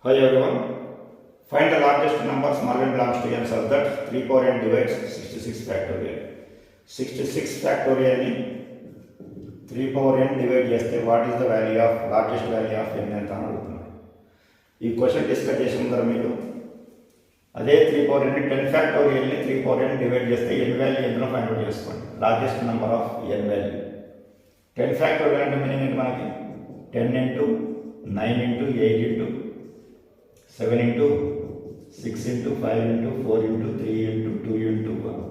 Hi everyone. Find the largest number small n belongs to n such that 3 power n divides 66 factorial. 66 factorial ni 3 power n divide చేస్తే what is the value of largest value of n ఎంత అని అడుగుతున్నారు. ఈ question discuss చేసిన ముందర మీరు అదే 3 power n 10 factorial ని 3 power n డివైడ్ చేస్తే n వాల్యూ ఎంతనో ఫైండ్ అవుట్ చేసుకోండి. Largest number of n value 10 factorial అంటే మీనింగ్ ఏంటి మనకి 10 into 9 into 8 into 7 into 6 into 5 into 4 into 3 into 2 into 1.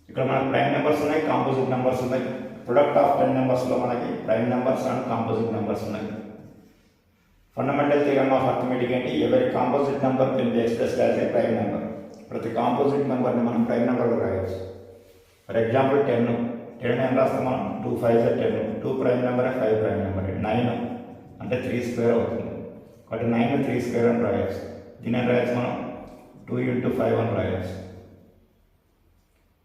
ఇక్కడ మనకు ప్రైమ్ నెంబర్స్ ఉన్నాయి, కాంపోజిట్ నెంబర్స్ ఉన్నాయి. ప్రొడక్ట్ ఆఫ్ 10 నెంబర్స్లో మనకి prime numbers and composite numbers ఉన్నాయి. ఫండమెంటల్ థియరమ్ ఆఫ్ అర్థమెటిక్ ఏంటి? ఎవరి composite number can be expressed as a prime number. ప్రతి composite నెంబర్ని మనం ప్రైమ్ నెంబర్లో రాయవచ్చు. ఫర్ ఎగ్జాంపుల్ 10 ఏం రాస్తాం మనం? 2 5 10. 2 ప్రైమ్ నెంబరే, 5 ప్రైమ్ నెంబరే. 9 అంటే 3 స్క్వేర్ అవుతుంది కాబట్టి 9 3 స్క్వేర్ అని రాయవచ్చు. దీని ఏం రాయచ్చు మనం? 2 into 5 అని రాయవచ్చు.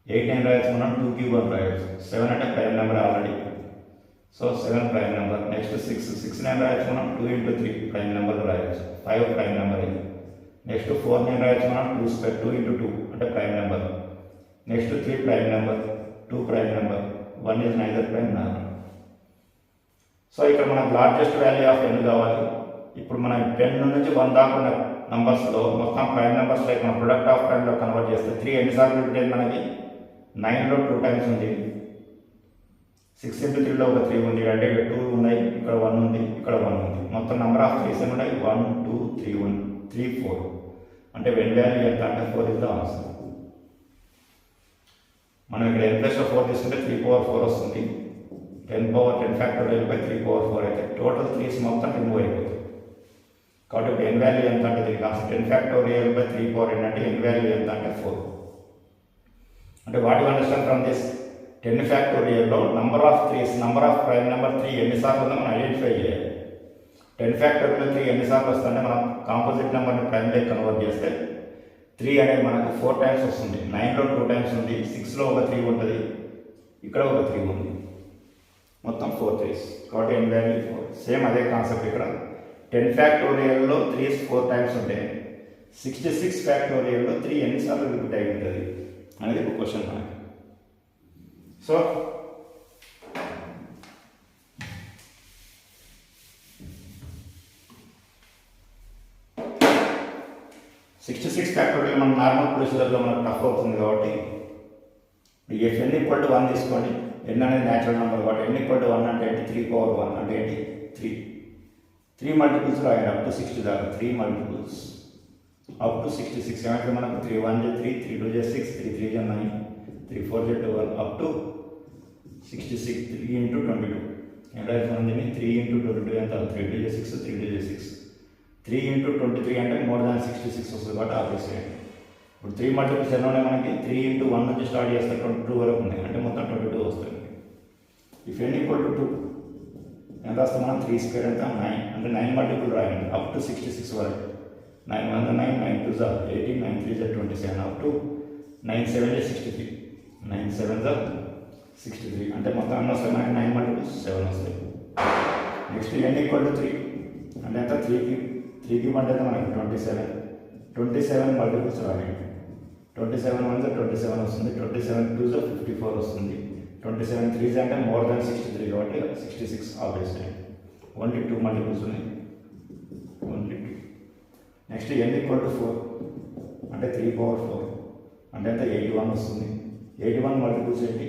8 ఏం రాయచ్చు మనం? 2 క్యూబ్ అని రాయవచ్చు. 7 అంటే prime number already, so 7 prime number. Next 6 ఏం రాయచ్చు మనం? 2 into 3 ప్రైమ్ నెంబర్ రాయవచ్చు. 5 ప్రైమ్ నెంబర్ ఇది. నెక్స్ట్ 4 ఏం రాయచ్చు మనం? 2 స్క్వేర్, 2 into 2 అంటే prime number. Next 3 prime number, 2 prime number, 1 is neither prime number. So ఇక్కడ మనకు లార్జెస్ట్ వాల్యూ ఆఫ్ n కావాలి. ఇప్పుడు మనం 10 నుంచి 1 దాకా ఉన్న నంబర్స్లో మొత్తం ప్రైమ్ నెంబర్స్ లైక్ మన ప్రొడక్ట్ ఆఫ్ ప్రైమ్లో కన్వర్ట్ చేస్తే 3 ఎన్నిసార్లు ఉంటుంది మనకి? 9లో 2 టైమ్స్ ఉంది. 6 into 3లో ఒక 3 ఉంది, అంటే 2 ఉన్నాయి, ఇక్కడ 1 ఉంది, ఇక్కడ 1 ఉంది. మొత్తం నెంబర్ ఆఫ్ 3s ఉన్నాయి. 1 2 3 1 3 4 అంటే వెన్ వాల్యూ ఎంత అంటే 4 ఇస్ ద ఆన్సర్. మనం ఇక్కడ n+4 తీసుకుంటే 3 power 4 వస్తుంది. 10 power 10 factorial by 3 power 4 అయితే టోటల్ 3s మొత్తం రిమూవ్ అయిపోతుంది. కాబట్టి ఇప్పుడు n వాల్యూ ఎంత అంటే దీనికి answer 10 factorial by 3 power n అంటే n వాల్యూ ఎంత అంటే 4. అంటే what you understand from this? 10 factorialలో number of 3s, number of prime number 3 ఎన్నిసార్లు ఉందో మనం ఐడెంటిఫై చేయాలి. 10 factorial 3 ఎన్నిసార్లు వస్తుందంటే మనం కాంపోజిట్ నెంబర్ని ప్రైమ్ లైక్ కన్వర్ట్ చేస్తే 3 అనేది మనకు 4 టైమ్స్ వస్తుంది. 9లో 2 టైమ్స్ ఉంది, 6లో ఒక 3 ఉంటుంది, ఇక్కడ ఒక 3 ఉంది, మొత్తం 4 3s. కాబట్టి n వాల్యూ 4. సేమ్ అదే కాన్సెప్ట్ ఇక్కడ 10 ఫ్యాక్టోరియల్లో 3 4 టైమ్స్ ఉంటే 66 ఫ్యాక్టోరియల్లో 3 ఎన్నిసార్లు రిపీట్ అయి ఉంటుంది అనేది ఒక క్వశ్చన్ మనకి. సో సిక్స్ ఫ్యాక్టోరియల్ మన నార్మల్ ప్రొసీజర్లో మనకు టఫ్ అవుతుంది కాబట్టి ఎఫ్ n = 1 తీసుకోండి. n అనేది న్యాచురల్ నెంబర్ కాబట్టి n = 1 అంటే ఏంటి? 3 power 1 అంటే ఏంటి? 3 మల్టిపుల్స్ రాయండి అప్ టు 60 దాకా. 3 మల్టిపుల్స్ అప్ టు 66 ఏమంటే మనకు 3 1 3 3 2 6 3 3 9 3 4 12 అప్ టు 66. 3 into 22 ఎంత అవుతుంది? 3 into 22 ఎంత? 3 2 6 3 2 6 3 into 23 అంటే మోర్ దాన్ 66 వస్తుంది కాబట్టి ఆబ్వియస్. ఇప్పుడు 3 మల్టిపుల్స్ ఎన్ని ఉన్నాయి మనకి? 3 into 1 నుంచి స్టార్ట్ చేస్తే 22 వరకు ఉన్నాయి, అంటే మొత్తం 22 వస్తుంది. ఇఫ్ n = 2 ఎంత వస్తుంది మనం? 3 స్క్వేర్ ఎంత? 9 అంటే 9 మల్టిపుల్ రాయండి అప్ టు 66 వరకు. 9 1 9 9 2 18 9 3 27 అప్ టు 9 7 63 9 7 63 అంటే మొత్తం ఎన్ని వస్తాయి మనకి? 9 మల్టిపుల్స్ 7 వస్తాయి. నెక్స్ట్ n = 3 అంటే ఎంత? 3 క్యూబ్ అంటే మనకి 27 మల్టిపుల్స్ రాయండి. 27 1 27 వస్తుంది, 27 2 54 వస్తుంది, 27 3 అంటే మోర్ దాన్ 63 కాబట్టి 66 ఆబ్వియస్. ఓన్లీ 2 మల్టిపుల్స్ ఉన్నాయి, ఓన్లీ 2. నెక్స్ట్ n = 4 అంటే 3 power 4 అంటే ఎంత? 81 వస్తుంది. 81 మల్టిపుల్స్ ఏంటి?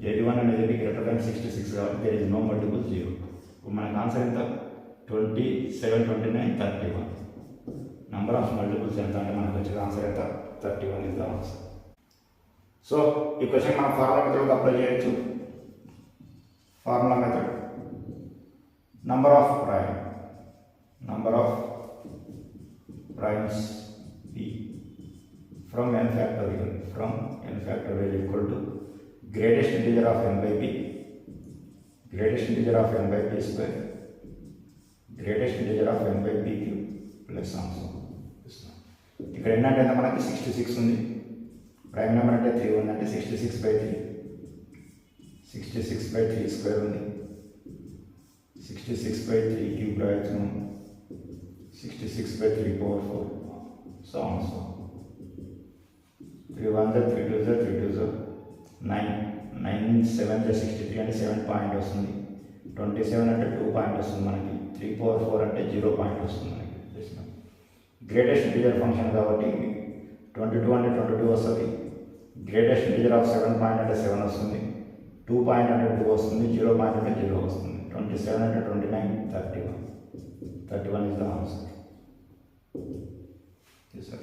81 అనేది గ్రేటర్ దాన్ 66 కాబట్టి దేర్ ఇస్ నో మల్టిపుల్ 0. ఇప్పుడు మనకు ఆన్సర్ ఎంత? 27 29 31. నెంబర్ ఆఫ్ మల్టిపుల్స్ ఎంత అంటే మనకు వచ్చే ఆన్సర్ ఎంత? 31 ఇస్ ద ఆన్సర్. సో ఈ క్వశ్చన్ మనం ఫార్ములా మెథడ్ అప్లై చేయొచ్చు. Formula method number of primes p from n factorial equal to greatest integer of n by p, greatest integer of n by p square, greatest integer of n by p cube plus also. ఇక్కడ ఏంటంటే మనకి 66 ఉంది, prime number అంటే 3 ఉంది, అంటే 66/3 66/3 square ఉంది, 66/3 cube రాయొచ్చు. 66 by 3 power 4, so on so. 3 1 3 2 3 2 9, 9 7 63 అంటే 7 పాయింట్ వస్తుంది. 27 అంటే 2 పాయింట్ వస్తుంది మనకి. 3 power 4 అంటే 0 పాయింట్ వస్తుంది మనకి. గ్రేటెస్ట్ ఇంటిజర్ ఫంక్షన్ కాబట్టి 22 అంటే 22 వస్తుంది. గ్రేటెస్ట్ ఇంటిజర్ ఆఫ్ 7 పాయింట్ అంటే 7 వస్తుంది. 2 పాయింట్ అంటే 2 వస్తుంది. 0 పాయింట్ అంటే 0 వస్తుంది. 27 అంటే 29, 31. 31 is the answer. Yes, sir.